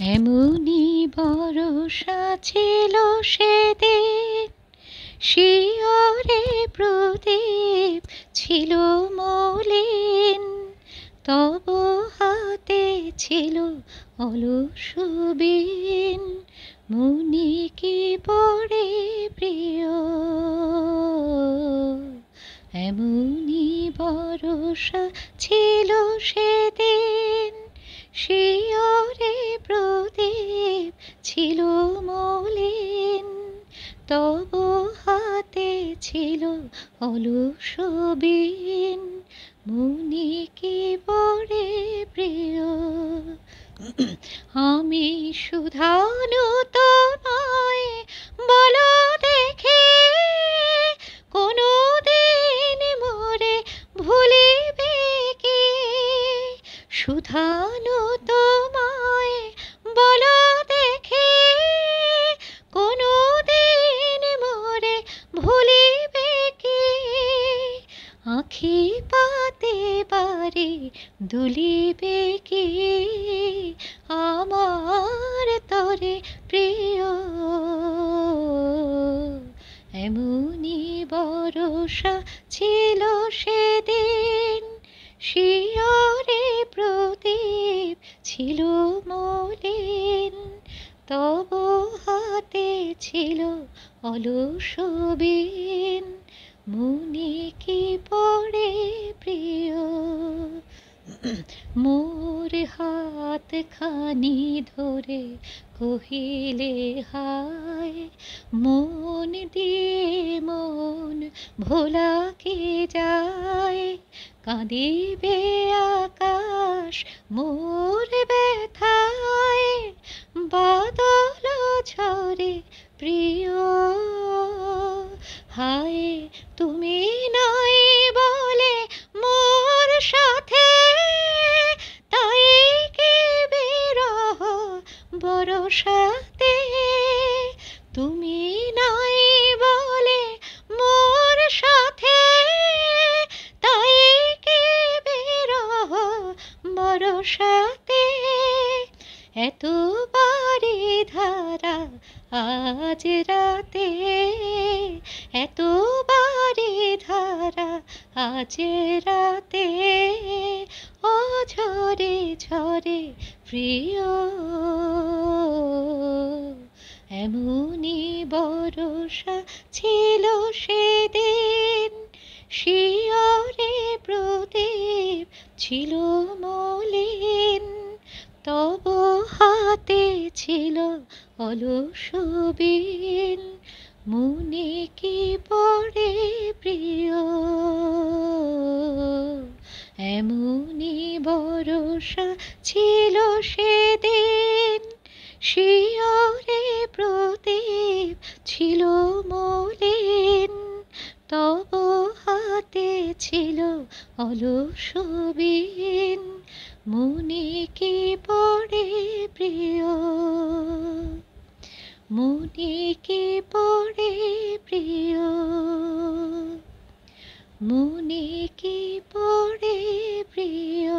এমনি বরষা ছিল সেদিন, শিয়রে প্রদীপ ছিল মলিন, তব হাতে ছিল অলস বীণ, মুনি কি পড়ে প্রিয়। এমনি বরষা ছিল সেদিন, শিয়রে প্রদীপ ছিল মলিন, তব হাতে ছিল অলস বীণ, মুনি কি পড়ে প্রিয়। আমি শুধানু তোমায় বলো দেখে, কোনো দিন মোরে ভুলিবে কি? শুধানু তোমায় বলো দেখে, কোনো দিন মোরে ভুলিবে কি? আঁখি পাতে বারে দুলিবে কি আমার তরে প্রিয়। এমনি বরষা ছিল সেদিন, শিয়রে প্রদীপ ছিল মলিন, তব হাতে ছিল অলস বীণ, মুনি কি পড়ে প্রিয়। মোর হাত খানি ধরে কহিলে হায়, মন দিয়ে মন ভোলা কে যায়? কাঁদিবে আকাশ মোর ব্যথায়, বাদল ঝরে প্রিয়। হায় তুমি নাই বলে মোর সাথে, তাই কি বিরহ বরষাতে? তুমি নাই বলে মোর সাথে, তাই কি বিরহ বরষাতে? এত বারে ধারা আজ রাতে, এত বারে ধারা আজ রাতে, ও ঝরে ঝরে প্রিয়। এমনি বরষা ছিল সেদিন, শিয়রে প্রদীপ ছিল মলিন, তব হাতে ছিল অলস বীণ, মুনি কি পড়ে প্রিয়। এমনি বরষা ছিল সেদিন, শিয়রে প্রদীপ ছিল মলিন, তব হাতে ছিল অলস বীণ, মুনি কি পড়ে প্রিয়। মুনি কি পড়ে প্রিয়, মুনি কি পড়ে প্রিয়।